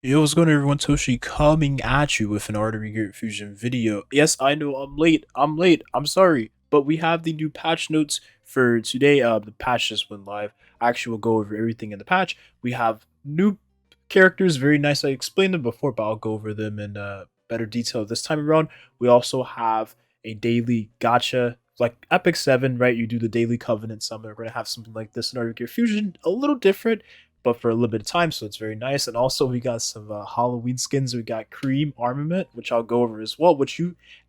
Yo, what's going on everyone? Toshi coming at you with an Artery Gear Fusion video. Yes, I know I'm late. I'm sorry. But we have the new patch notes for today. The patch just went live. I actually will go over everything in the patch. We have new characters, very nice. I explained them before, but I'll go over them in better detail this time around. We also have a daily gacha, like Epic 7, right? You do the daily covenant summon. We're going to have something like this in Artery Gear Fusion, a little different but for a little bit of time, so it's very nice. And also we got some Halloween skins. We got Cream Armament, which I'll go over as well. Which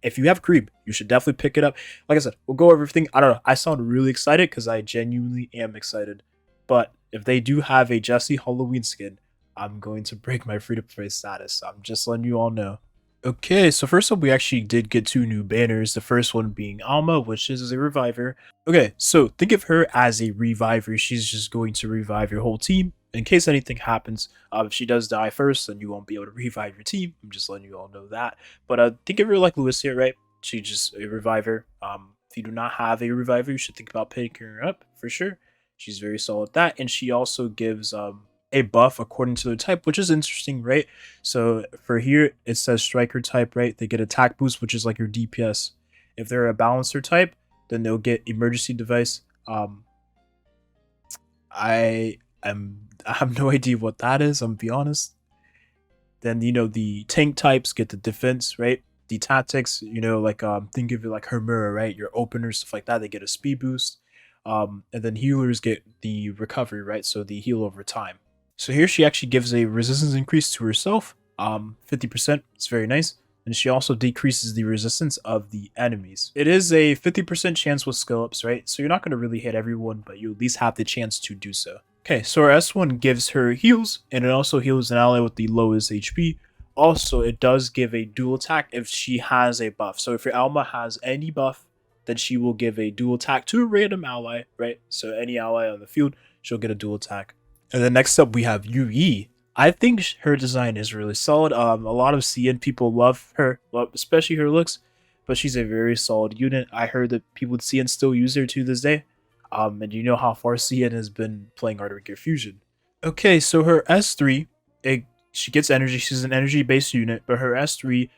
if you have Cream, you should definitely pick it up. Like I said, we'll go over everything. I don't know. I sound really excited because I genuinely am excited. But if they do have a Jessie Halloween skin, I'm going to break my free to play status. I'm just letting you all know. Okay, so first up, we actually did get two new banners. The first one being Alma, which is a reviver. Okay, so think of her as a reviver. She's just going to revive your whole team in case anything happens. If she does die first, then you won't be able to revive your team. I'm just letting you all know that. But think of her like Lewis here, right? She's just a reviver. If you do not have a reviver, you should think about picking her up for sure. She's very solid at that, and she also gives a buff according to their type, which is interesting, right? So for here, it says striker type, right? They get attack boost, which is like your DPS. If they're a balancer type, then they'll get emergency device. I have no idea what that is. I'm gonna be honest. Then the tank types get the defense, right? The tactics, like think of it like Hermura, right? Your openers, stuff like that, they get a speed boost. And then healers get the recovery, right? So the heal over time. So here she actually gives a resistance increase to herself, 50%. It's very nice. And she also decreases the resistance of the enemies. It is a 50% chance with skill ups, right? So you're not going to really hit everyone, but you at least have the chance to do so. Okay, so our S1 gives her heals, and it also heals an ally with the lowest HP. Also, it does give a dual attack if she has a buff. So if your Alma has any buff, then she will give a dual attack to a random ally, right? So any ally on the field, she'll get a dual attack. And then next up, we have Yuyi. I think her design is really solid. A lot of CN people love her, especially her looks, but she's a very solid unit. I heard that people with CN still use her to this day. And you know how far CN has been playing Artery Gear Fusion. Okay, so her S3, she gets energy. She's an energy-based unit, but her S3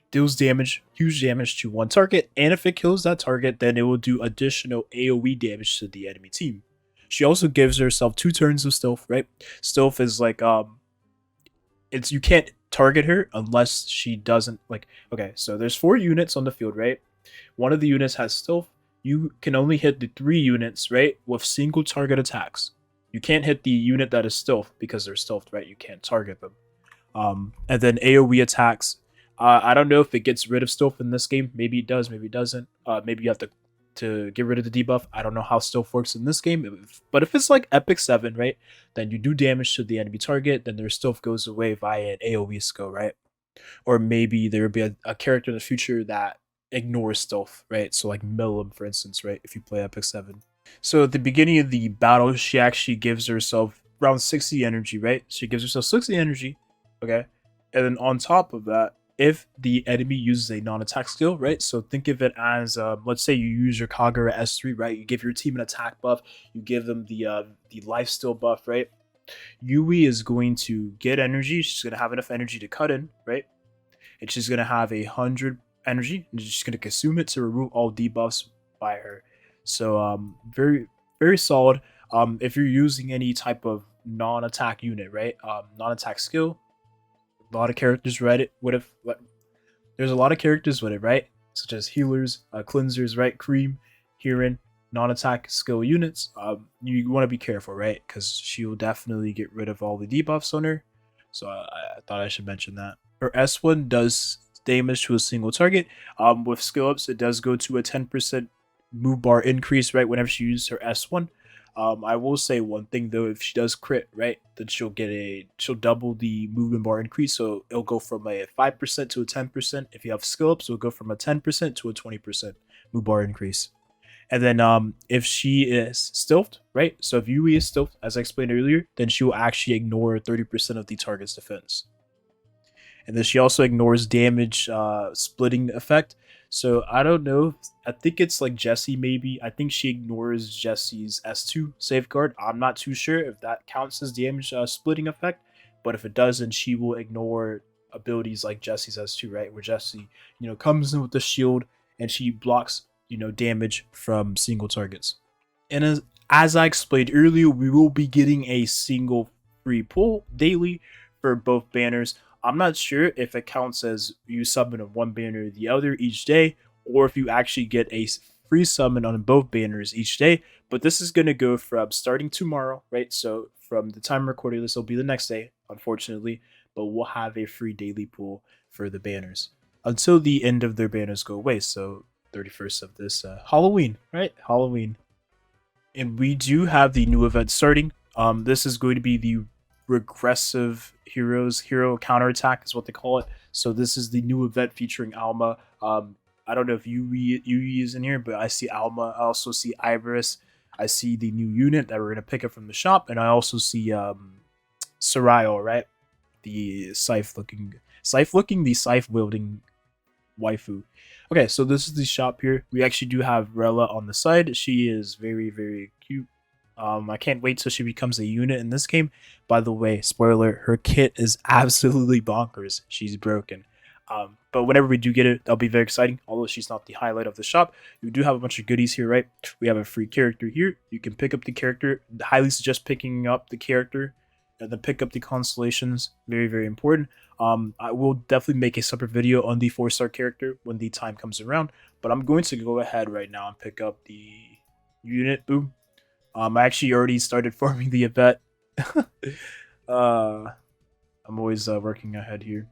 deals damage, huge damage to one target, and if it kills that target, then it will do additional AoE damage to the enemy team. She also gives herself 2 turns of stealth, right? Stealth is like it's you can't target her unless she doesn't like okay, so there's 4 units on the field, right? One of the units has stealth. You can only hit the 3 units, right, with single target attacks. You can't hit the unit that is stealth because they're stealthed, right? You can't target them. And then AoE attacks. I don't know if it gets rid of stealth in this game. Maybe it does, maybe it doesn't. Maybe you have to get rid of the debuff. I don't know how stealth works in this game, but if it's like Epic 7, right, then you do damage to the enemy target, then their stealth goes away via an AoE skill, right? Or maybe there will be a character in the future that ignores stealth, right? So like Millum, for instance, right? If you play Epic 7. So at the beginning of the battle, she actually gives herself around 60 energy, right? She gives herself 60 energy, okay? And then on top of that, if the enemy uses a non-attack skill, right? So think of it as, let's say you use your Kagura S3, right? You give your team an attack buff, you give them the lifesteal buff, right? Yui is going to get energy. She's going to have enough energy to cut in, right? And she's going to have 100 energy, and she's going to consume it to remove all debuffs by her. So very, very solid. If you're using any type of non-attack unit, right? Non-attack skill, a lot of characters read it would have there's a lot of characters with it, right? Such as healers, cleansers, right? Cream, Heron, non-attack skill units. You want to be careful, right? Because she will definitely get rid of all the debuffs on her. So I thought I should mention that. Her S1 does damage to a single target. With skill ups, it does go to a 10% move bar increase, right? Whenever she uses her S1. I will say one thing though, if she does crit, right, then she'll double the movement bar increase. So it'll go from a 5% to a 10%. If you have skill ups, it'll go from a 10% to a 20% move bar increase. And then if she is stealthed, right? So if Yui is stealthed, as I explained earlier, then she will actually ignore 30% of the target's defense. And then she also ignores damage splitting effect. So I don't know. I think it's like Jessie maybe. I think she ignores Jessie's S2 safeguard. I'm not too sure if that counts as damage splitting effect. but if it doesn't, she will ignore abilities like Jessie's has too, right? Where Jessie, comes in with the shield and she blocks, damage from single targets. And as I explained earlier, we will be getting a single free pull daily for both banners. I'm not sure if it counts as you summon on one banner or the other each day, or if you actually get a free summon on both banners each day. But this is going to go from starting tomorrow, right? So from the time recording this will be the next day, unfortunately, but we'll have a free daily pull for the banners until the end of their banners go away. So 31st of this Halloween, right? Halloween. And we do have the new event starting. This is going to be the regressive hero counterattack is what they call it. So this is the new event featuring Alma. I don't know if Yuyi is in here, but I see Alma. I also see Iris. I see the new unit that we're gonna pick up from the shop, and I also see Sarayo, right? The scythe looking, the scythe wielding waifu. Okay, so this is the shop here. We actually do have Rella on the side. She is very, very cute. I can't wait till she becomes a unit in this game. By the way, spoiler, her kit is absolutely bonkers. She's broken. But whenever we do get it, that'll be very exciting. Although she's not the highlight of the shop, you do have a bunch of goodies here, right? We have a free character here. You can pick up the character. Highly suggest picking up the character and then pick up the constellations. Very, very important. I will definitely make a separate video on the 4-star character when the time comes around. But I'm going to go ahead right now and pick up the unit. Boom. I actually already started farming the event. I'm always working ahead here.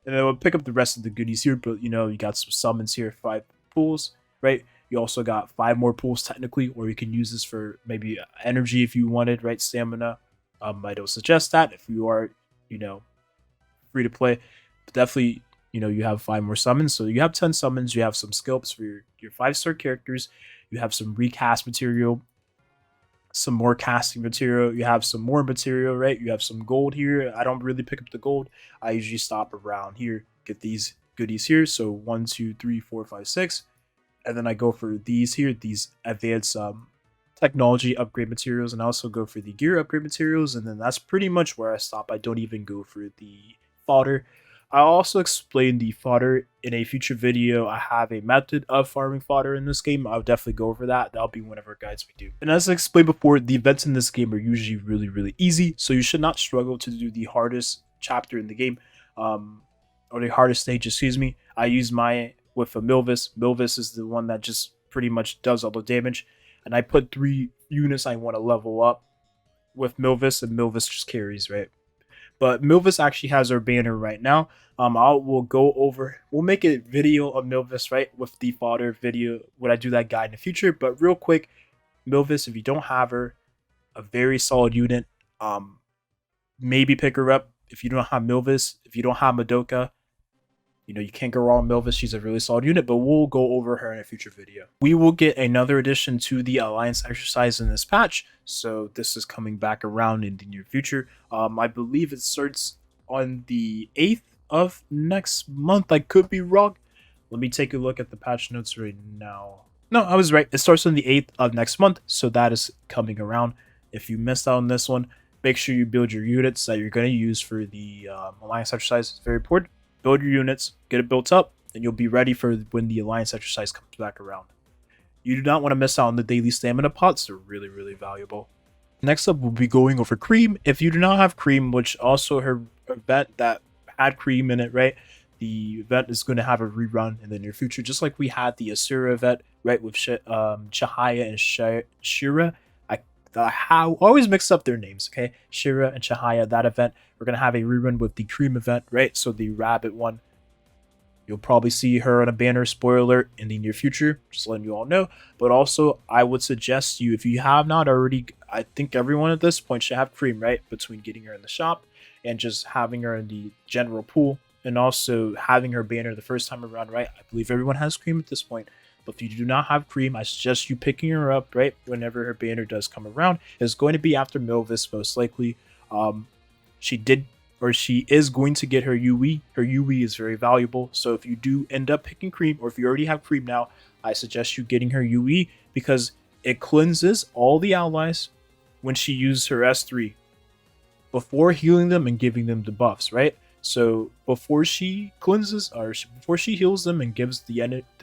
And then we'll pick up the rest of the goodies here, but you got some summons here, 5 pools, right? You also got 5 more pools technically, or you can use this for maybe energy if you wanted, right? Stamina. I don't suggest that if you are, free to play. But definitely, you have 5 more summons. So you have 10 summons, you have some skill ups for your 5-star characters, you have some recast material, some more casting material, you have some more material, right? You have some gold here. I don't really pick up the gold. I usually stop around here, get these goodies here. So 1, 2, 3, 4, 5, 6. And then I go for these here, these advanced technology upgrade materials, and I also go for the gear upgrade materials. And then that's pretty much where I stop. I don't even go for the fodder. I'll also explain the fodder in a future video. I have a method of farming fodder in this game. I'll definitely go over that. That'll be one of our guides we do. And as I explained before, the events in this game are usually really, really easy. So you should not struggle to do the hardest chapter in the game, or the hardest stage, excuse me. I use my with a Milvis. Milvis is the one that just pretty much does all the damage. And I put 3 units I want to level up with Milvis, and Milvis just carries, right? But Milvis actually has our banner right now. We'll make a video of Milvis, right, with the fodder video when I do that guide in the future. But real quick, Milvis, if you don't have her, a very solid unit. Maybe pick her up if you don't have Milvis. If you don't have Madoka, you can't go wrong with Milvis. She's a really solid unit, but we'll go over her in a future video. We will get another addition to the Alliance exercise in this patch, so this is coming back around in the near future. I believe it starts on the 8th of next month. I could be wrong. Let me take a look at the patch notes right now. No, I was right. It starts on the 8th of next month, so that is coming around. If you missed out on this one, make sure you build your units that you're going to use for the Alliance exercise. It's very important. Build your units, get it built up, and you'll be ready for when the Alliance exercise comes back around. You do not want to miss out on the daily stamina pots. They're really, really valuable. Next up, we'll be going over Cream. If you do not have Cream, which also her event that had Cream in it, right? The event is going to have a rerun in the near future, just like we had the Asura event, right? With Chihaya and Shira. I always mix up their names, okay? Shira and Chihaya, that event. We're going to have a rerun with the Cream event, right? So the rabbit one. You'll probably see her on a banner, spoiler alert, in the near future. Just letting you all know. But also, I would suggest you, if you have not already, I think everyone at this point should have Cream, right? Between getting her in the shop and just having her in the general pool. And also having her banner the first time around, right? I believe everyone has Cream at this point. But if you do not have Cream, I suggest you picking her up, right? Whenever her banner does come around. It's going to be after Milvis, most likely. She is going to get her Yuyi. Her Yuyi is very valuable. So if you do end up picking Cream, or if you already have Cream now, I suggest you getting her Yuyi because it cleanses all the allies when she uses her S3 before healing them and giving them debuffs, right? So before she cleanses or before she heals them and gives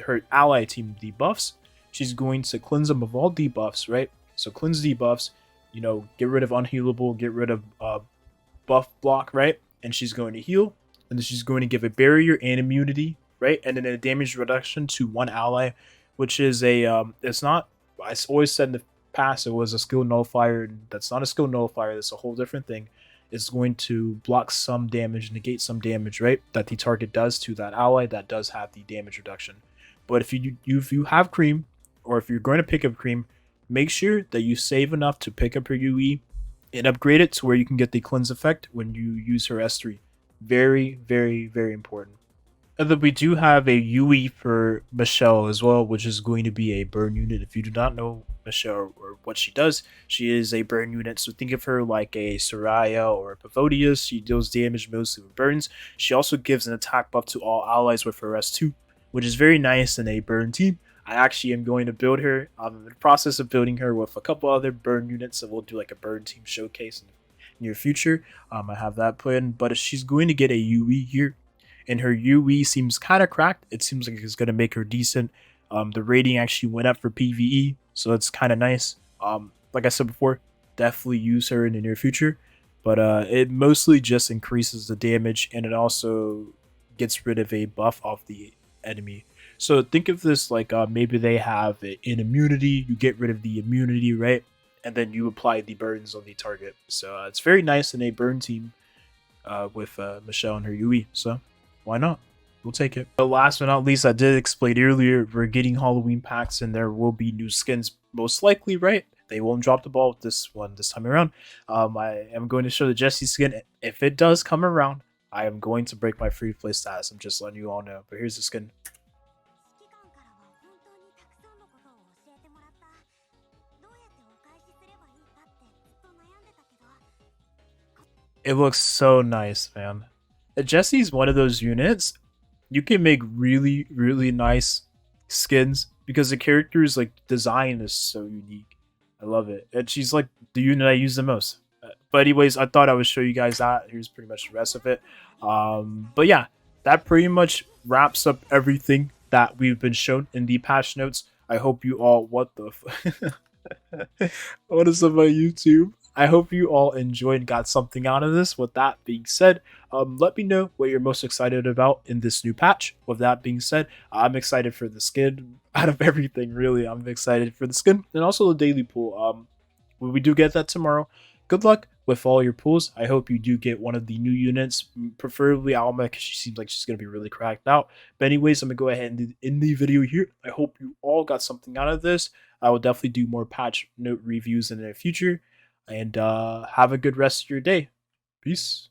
her ally team debuffs, she's going to cleanse them of all debuffs, right? So cleanse debuffs, get rid of unhealable, get rid of buff block, right? And she's going to heal, and then she's going to give a barrier and immunity, right? And then a damage reduction to one ally, which is it's not. I always said in the past it was a skill nullifier. That's not a skill nullifier. That's a whole different thing. It's going to block some damage, negate some damage, right? That the target does to that ally that does have the damage reduction. But if you have cream, or if you're going to pick up cream, make sure that you save enough to pick up your UE and upgrade it to where you can get the cleanse effect when you use her S3. Very, very, very important. And then we do have a UE for Michelle as well, which is going to be a burn unit. If you do not know Michelle or what she does, she is a burn unit. So think of her like a Soraya or a Pavodius. She deals damage mostly with burns. She also gives an attack buff to all allies with her S2, which is very nice in a burn team. I actually am going to build her. I'm in the process of building her with a couple other burn units, so we'll do like a burn team showcase in the near future. I have that planned, but she's going to get a UE here, and her UE seems kind of cracked. It seems like it's going to make her decent. The rating actually went up for PvE, so it's kind of nice. Like I said before, definitely use her in the near future, but it mostly just increases the damage, and it also gets rid of a buff off the enemy. So think of this like maybe they have an immunity. You get rid of the immunity, right? And then you apply the burns on the target. So it's very nice in a burn team with Michelle and her UE. So why not? We'll take it. But last but not least, I did explain earlier, we're getting Halloween packs and there will be new skins most likely, right? They won't drop the ball with this one this time around. I am going to show the JESSIE skin. If it does come around, I am going to break my free play status. I'm just letting you all know. But here's the skin. It looks so nice, man. Jessie's one of those units you can make really, really nice skins because the character's like design is so unique. I love it. And she's like the unit I use the most. But anyways, I thought I would show you guys that. Here's pretty much the rest of it. But yeah, that pretty much wraps up everything that we've been shown in the patch notes. I hope you all what is up my YouTube? I hope you all enjoyed and got something out of this. With that being said, let me know what you're most excited about in this new patch. With that being said, I'm excited for the skin. Out of everything, really, I'm excited for the skin and also the daily pool. When we do get that tomorrow, good luck with all your pulls. I hope you do get one of the new units, preferably Alma, because she seems like she's going to be really cracked out. But anyways, I'm going to go ahead and end the video here. I hope you all got something out of this. I will definitely do more patch note reviews in the future. And have a good rest of your day. Peace.